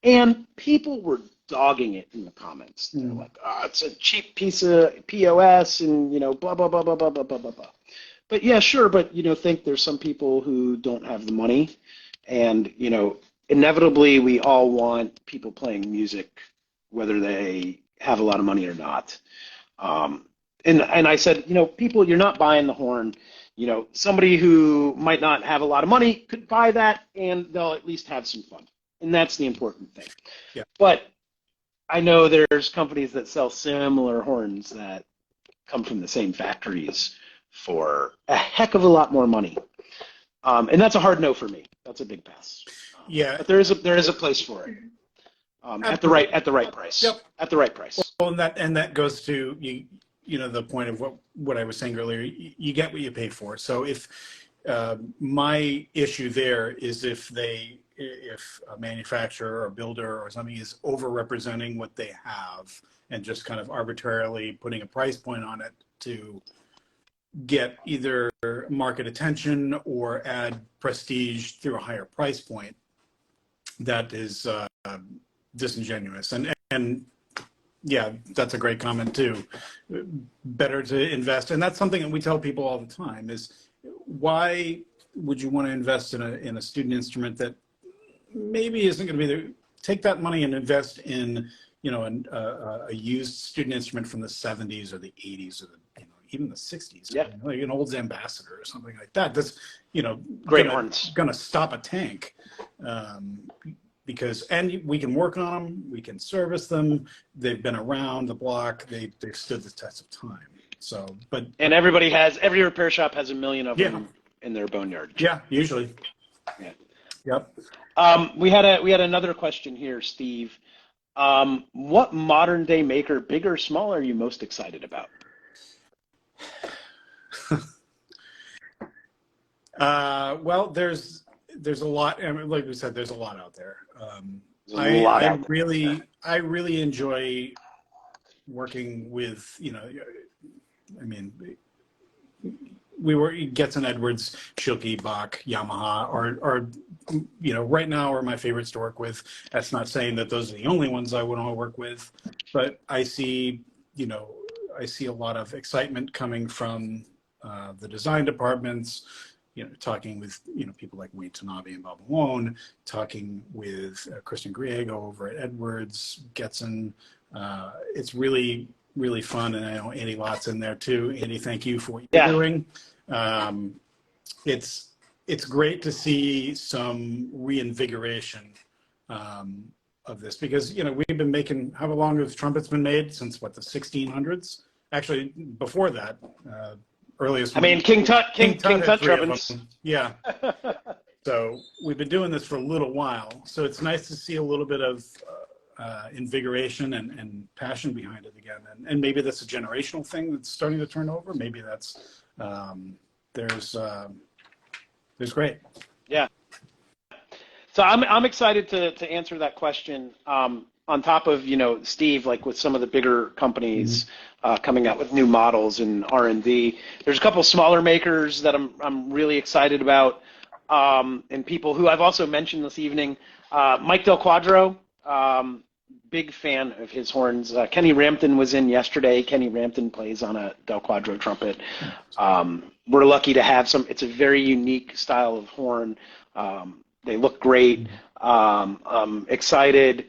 and people were dogging it in the comments. They're like, oh, it's a cheap piece of POS and, blah, blah, blah, blah, blah, blah, blah, blah, blah. But yeah, sure. But, think there's some people who don't have the money. And, inevitably we all want people playing music, whether they have a lot of money or not. And I said, people, you're not buying the horn. Somebody who might not have a lot of money could buy that and they'll at least have some fun. And that's the important thing.
Yeah.
But I know there's companies that sell similar horns that come from the same factories for a heck of a lot more money. And that's a hard no for me. That's a big pass.
Yeah.
But there is a place for it. At the right price.
Yep.
At the right price.
Well, and that goes to the point of what I was saying earlier. You get what you pay for. So if my issue there is if a manufacturer or builder or something is overrepresenting what they have and just kind of arbitrarily putting a price point on it to get either market attention or add prestige through a higher price point, that is disingenuous. And yeah, that's a great comment too. Better to invest, and that's something that we tell people all the time: is why would you want to invest in a student instrument that maybe isn't going to be there? Take that money and invest in a used student instrument from the 70s or the 80s or even the 60s.
Yeah.
Like an old Ambassador or something like that. That's
great horns.
Going to stop a tank. Because we can work on them, we can service them. They've been around the block. They've stood the test of time. So, and
every repair shop has a million of them in their boneyard.
Yeah, usually.
Yeah.
Yep.
We had another question here, Steve. What modern day maker, big or small, are you most excited about?
Well, there's a lot. I mean, like we said, there's a lot out there. I really enjoy working with, I mean, we were Getson Edwards, Schilke, Bach, Yamaha, or right now are my favorites to work with. That's not saying that those are the only ones I want to work with, but I see a lot of excitement coming from the design departments. Talking with people like Wayne Tanabe and Bob Malone, talking with Kristen Griego over at Edwards, Getson. It's really, really fun, and I know Andy Lott's in there too. Andy, thank you for what you're doing. It's great to see some reinvigoration of this because we've been making, how long have trumpets been made? Since what, the 1600s? Actually, before that. Earliest. I
mean, King Tut
trumpets. Yeah. So we've been doing this for a little while. So it's nice to see a little bit of invigoration and passion behind it again. And maybe that's a generational thing that's starting to turn over. Maybe that's there's great.
Yeah. So I'm excited to answer that question. On top of Steve, like with some of the bigger companies coming out with new models and R&D, there's a couple smaller makers that I'm really excited about, and people who I've also mentioned this evening. Mike Del Quadro, big fan of his horns. Kenny Rampton was in yesterday. Kenny Rampton plays on a Del Quadro trumpet. We're lucky to have some. It's a very unique style of horn. They look great. I'm excited.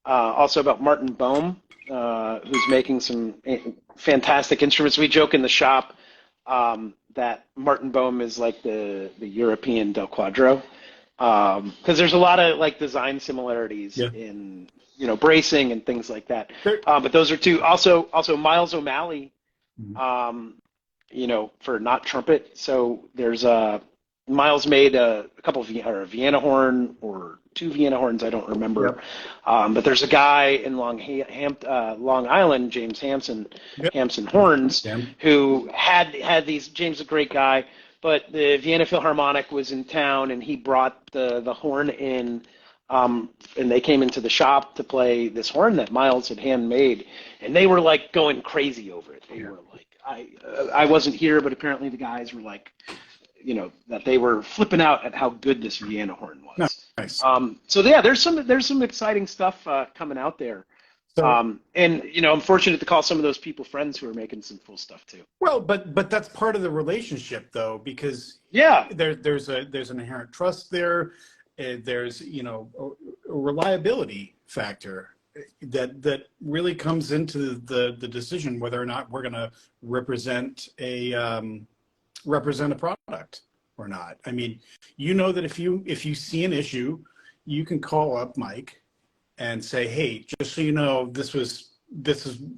Also about Martin Bohm, who's making some fantastic instruments. We joke in the shop that Martin Bohm is like the European Del Quadro, because there's a lot of like design similarities in bracing and things like that. But those are two. Also Miles O'Malley, for not trumpet. So there's Miles made a couple of a Vienna horn or two Vienna horns, I don't remember. But there's a guy in Long Island, James Hampson Horns, who had these. James is a great guy, but the Vienna Philharmonic was in town, and he brought the horn in, and they came into the shop to play this horn that Miles had handmade, and they were like going crazy over it. They were like, I wasn't here, but apparently the guys were like, that they were flipping out at how good this Vienna horn was.
Nice.
So yeah, there's some exciting stuff coming out there. So, and I'm fortunate to call some of those people friends who are making some cool stuff too.
Well, but that's part of the relationship though, because there's an inherent trust there. There's a reliability factor that really comes into the decision whether or not we're going to represent a product or not. I mean, that if you see an issue, you can call up Mike and say, hey, just so you know, this is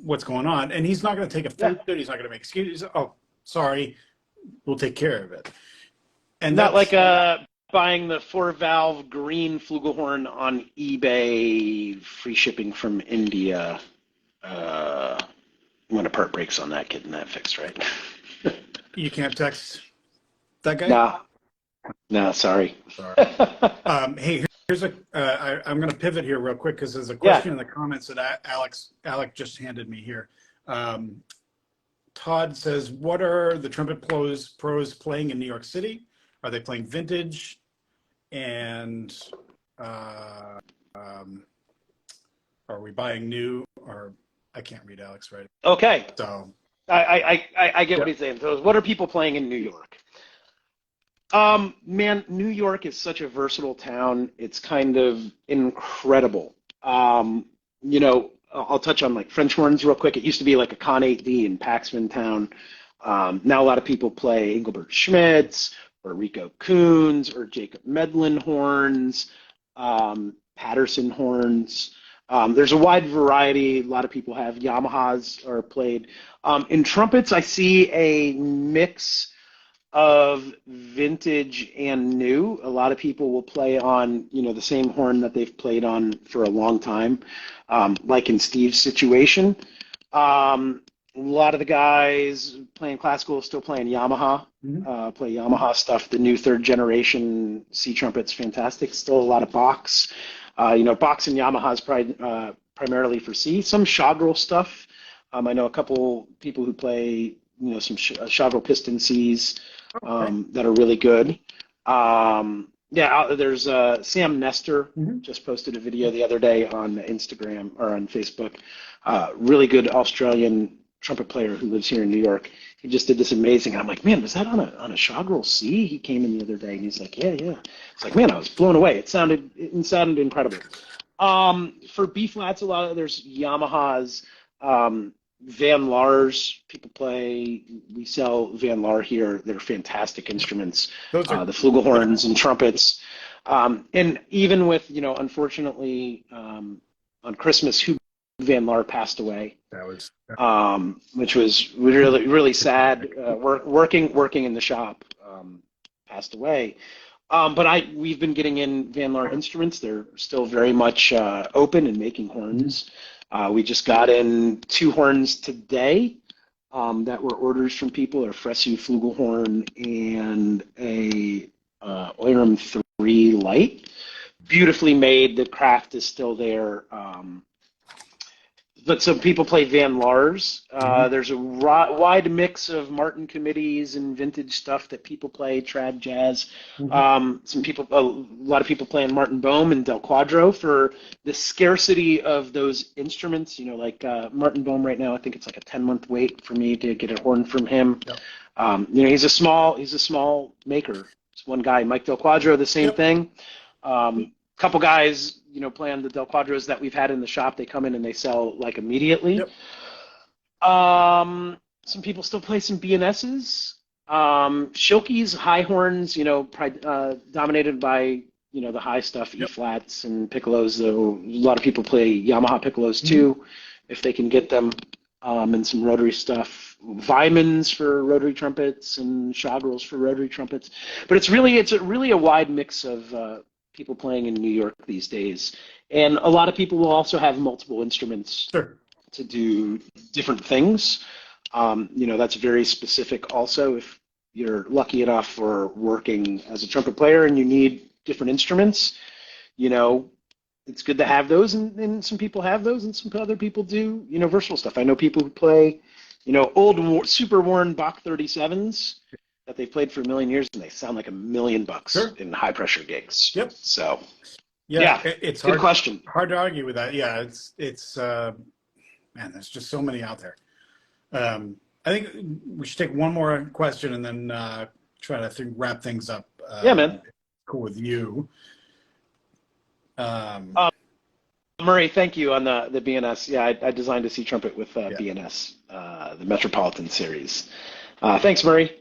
what's going on, and he's not going to take offense to it. He's not going to make excuses. Oh, sorry, we'll take care of it. And
not like buying the 4-valve green flugelhorn on eBay, free shipping from India. When a part breaks on that, getting that fixed, right?
You can't text that guy?
No, sorry.
Hey, here's I'm going to pivot here real quick because there's a question in the comments that Alec just handed me here. Todd says, what are the trumpet pros playing in New York City? Are they playing vintage? And are we buying new? Or I can't read Alex right.
Okay.
So
I get what he's saying. So what are people playing in New York? Man, New York is such a versatile town. It's kind of incredible. I'll touch on like French horns real quick. It used to be like a Con 8D in Paxman Town. Now a lot of people play Engelbert Schmitz or Rico Coons or Jacob Medlin horns, Patterson horns. There's a wide variety. A lot of people have Yamahas are played. In trumpets, I see a mix of vintage and new. A lot of people will play on, the same horn that they've played on for a long time, like in Steve's situation. A lot of the guys playing classical still playing Yamaha, play Yamaha stuff. The new third generation C trumpet's fantastic. Still a lot of Bachs. Bachs and Yamahas primarily for C. Some Chagall stuff. I know a couple people who play, some Chagall piston Cs that are really good. There's Sam Nestor just posted a video the other day on Instagram or on Facebook. Really good Australian trumpet player who lives here in New York. He just did this amazing. I'm like, man, was that on a Chagall C? He came in the other day and he's like, yeah. It's like, man, I was blown away. It sounded incredible. For B flats, there's Yamahas, Van Lars. People play. We sell Van Laar here. They're fantastic instruments. Those are the flugelhorns and trumpets. And even with unfortunately on Christmas, Hugh Van Laar passed away.
That was
which was really, really sad. Working in the shop, passed away. But we've been getting in Van Laar instruments. They're still very much open and making horns. We just got in 2 horns today that were orders from people: a Fresu flugelhorn and a Euram 3 light. Beautifully made. The craft is still there. But some people play Van Laars. There's a wide mix of Martin committees and vintage stuff that people play, trad jazz. A lot of people playing Martin Bohm and Del Quadro for the scarcity of those instruments. Like Martin Bohm right now, I think it's like a 10-month wait for me to get a horn from him. Yep. He's a small maker. It's one guy, Mike Del Quadro, the same thing. Couple guys play on the Del Quadros that we've had in the shop. They come in and they sell like immediately.
Yep.
Some people still play some B&Ss. Schilke's high horns, dominated by the high stuff, E flats and piccolos. Though a lot of people play Yamaha piccolos too, if they can get them, and some rotary stuff. Weimans for rotary trumpets and Chagrels for rotary trumpets. But it's really a wide mix of people playing in New York these days, and a lot of people will also have multiple instruments to do different things. That's very specific. Also, if you're lucky enough for working as a trumpet player and you need different instruments, it's good to have those, and some people have those, and some other people do, versatile stuff. I know people who play, old super worn Bach 37s that they've played for a million years, and they sound like $1 million in high pressure gigs.
Yep.
So,
it's
good question.
Hard to argue with that. Yeah, it's man, there's just so many out there. I think we should take one more question and then try to wrap things up.
Yeah, man.
Cool with you.
Murray, thank you on the B&S. Yeah, I designed a C trumpet with B&S, the Metropolitan series. Thanks, Murray.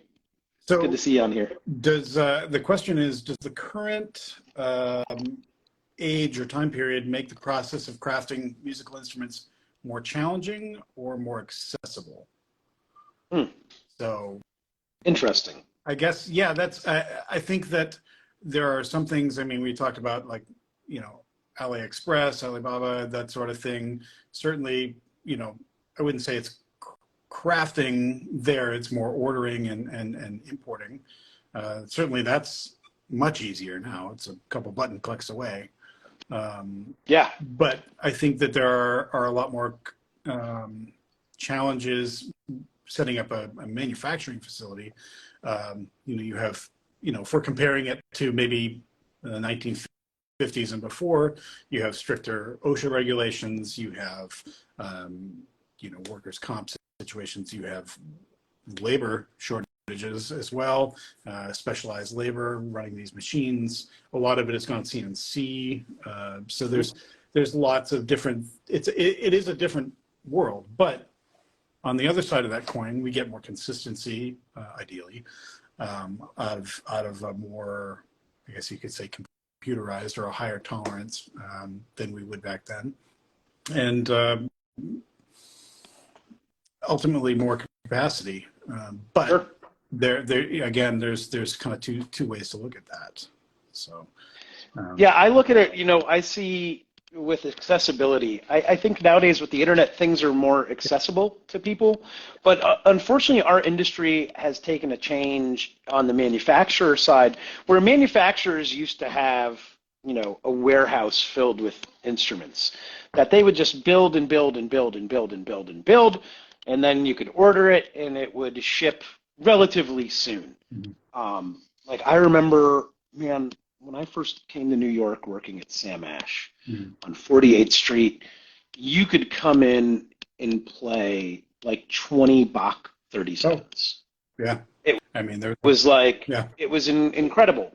So
good to see you on here.
Does the question is, does the current age or time period make the process of crafting musical instruments more challenging or more accessible? So
interesting.
I guess, yeah, I think that there are some things, I mean, we talked about like, AliExpress, Alibaba, that sort of thing. Certainly, I wouldn't say it's crafting there, it's more ordering and importing. Certainly that's much easier now. It's a couple button clicks away. But I think that there are a lot more challenges setting up a manufacturing facility. You have, if we're comparing it to maybe the 1950s and before, you have stricter OSHA regulations, you have, workers' comp situations, you have labor shortages as well, specialized labor running these machines. A lot of it is gone CNC. So there's lots of different, it is a different world, but on the other side of that coin, we get more consistency, ideally, out of a more, I guess you could say, computerized or a higher tolerance than we would back then, and ultimately more capacity. But there again, there's kind of two ways to look at that. So
I look at it. I see. With accessibility, I think nowadays with the internet, things are more accessible to people. But unfortunately, our industry has taken a change on the manufacturer side, where manufacturers used to have, a warehouse filled with instruments that they would just build and build and build and build and build and build, and then you could order it and it would ship relatively soon. Like I remember, man, when I first came to New York working at Sam Ash on 48th Street, you could come in and play like 20 Bach 37s.
Yeah.
It was like, it was incredible.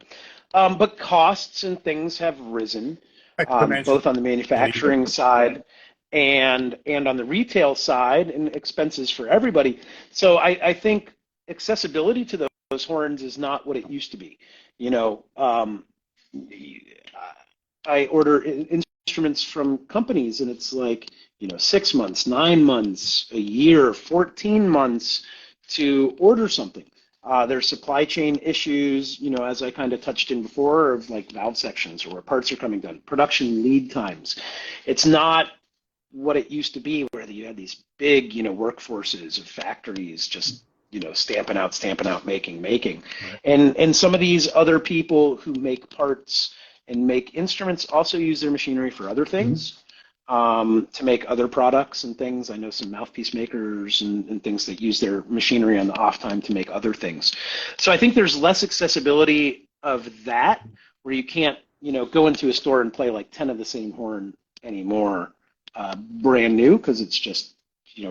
But costs and things have risen, both on the manufacturing side and on the retail side, and expenses for everybody. So I think accessibility to those horns is not what it used to be. I order instruments from companies, and it's like 6 months, 9 months, a year, 14 months to order something. There's supply chain issues, as I kind of touched in before, of like valve sections or where parts are coming done, production lead times. It's not what it used to be, where you had these big, workforces of factories just stamping out, making. Right. And some of these other people who make parts and make instruments also use their machinery for other things, to make other products and things. I know some mouthpiece makers and things that use their machinery on the off time to make other things. So I think there's less accessibility of that, where you can't, go into a store and play like 10 of the same horn anymore, brand new, because it's just,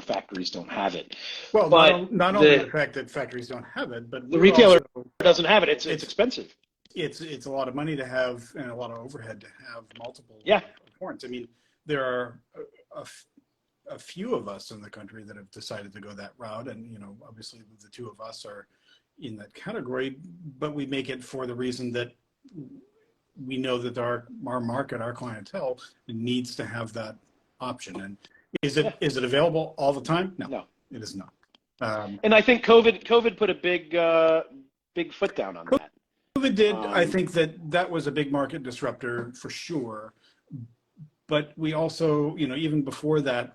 factories don't have it.
Well, but not only the fact that factories don't have it, but
the retailer doesn't have it. It's expensive.
it's a lot of money to have and a lot of overhead to have multiple horns. I mean, there are a few of us in the country that have decided to go that route, and obviously the two of us are in that category, but we make it for the reason that we know that our market, our clientele, needs to have that option. And is it available all the time? No, it is not.
And I think COVID put a big foot down on that.
COVID did. I think that was a big market disruptor for sure. But we also, even before that,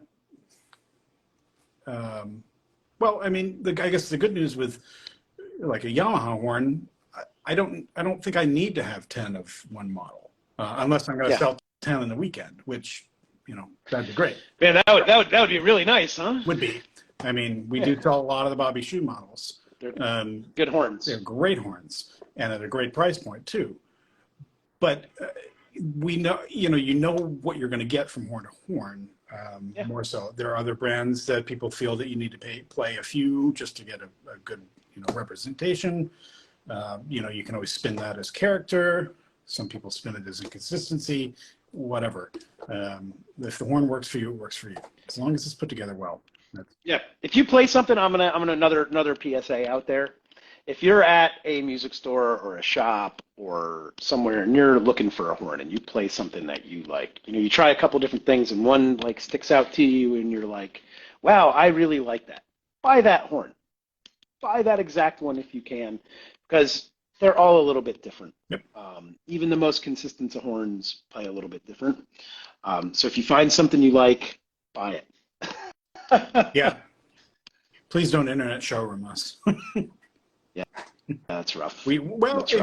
well, I mean, I guess the good news with like a Yamaha horn, I don't think I need to have 10 of one model, unless I'm going to sell 10 in the weekend, which, that'd be great.
Man, that would be really nice, huh?
Would be. I mean, we do sell a lot of the Bobby Shoe models.
They're good horns.
They're great horns, and at a great price point too. But we know, you know what you're going to get from horn to horn. More so, there are other brands that people feel that you need to play a few just to get a good, representation. You can always spin that as character. Some people spin it as inconsistency. Whatever. If the horn works for you, it works for you. As long as it's put together well.
Yeah. If you play something, I'm gonna another PSA out there. If you're at a music store or a shop or somewhere and you're looking for a horn and you play something that you like, you try a couple different things and one like sticks out to you and you're like, wow, I really like that. Buy that horn. Buy that exact one if you can, because they're all a little bit different.
Yep.
Even the most consistent of horns play a little bit different. So if you find something you like, buy it.
Yeah. Please don't internet showroom us.
Yeah, that's rough.
I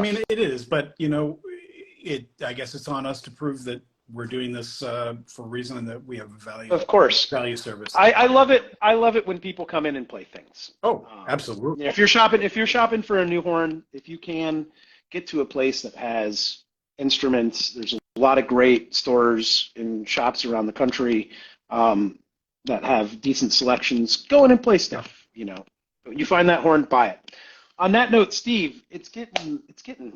mean, it is, but I guess it's on us to prove that we're doing this for a reason and that we have a value.
Of course,
value service.
I love it. I love it when people come in and play things.
Oh, absolutely.
If you're shopping for a new horn, if you can get to a place that has instruments, there's a lot of great stores and shops around the country that have decent selections. Go in and play stuff. You find that horn, buy it. On that note, Steve, it's getting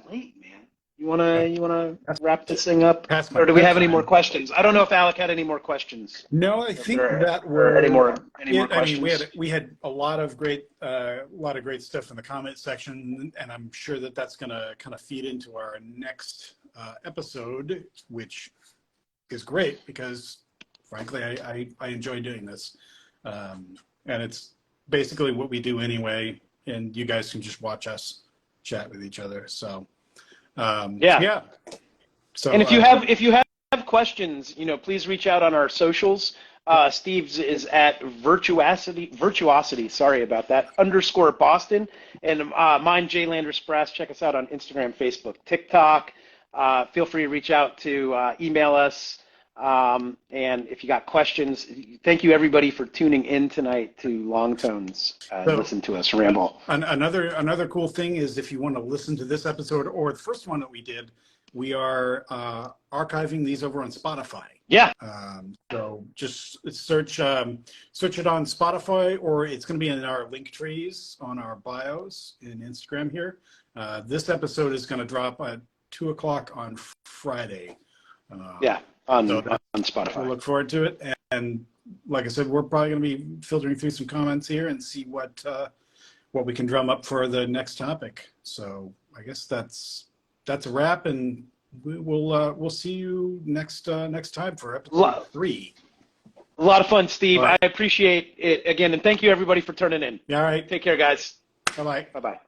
late, man. You wanna wrap this thing up, or do we have any more questions? I don't know if Alec had any more questions.
No, I think that were
any more questions.
I mean, we had a lot of great stuff in the comment section, and I'm sure that that's gonna kind of feed into our next episode, which is great because, frankly, I enjoy doing this, and it's basically what we do anyway. And you guys can just watch us chat with each other. So, yeah. So,
and if you have questions, please reach out on our socials. Steve's is at Virtuosity. Sorry about that. _Boston, and mine Landress Brass. Check us out on Instagram, Facebook, TikTok. Feel free to reach out to email us. And if you got questions, thank you everybody for tuning in tonight to Longtones. Listen to us ramble.
Another cool thing is if you want to listen to this episode or the first one that we did, we are archiving these over on Spotify.
Yeah.
So just search it on Spotify, or it's going to be in our link trees on our bios in Instagram here. This episode is going to drop at 2:00 on Friday. On Spotify. We'll look forward to it. And like I said, we're probably going to be filtering through some comments here and see what we can drum up for the next topic. So I guess that's a wrap, and we'll see you next time for episode 3.
A lot of fun, Steve. I appreciate it again, and thank you everybody for turning in.
All right.
Take care, guys.
Bye-bye.
Bye-bye.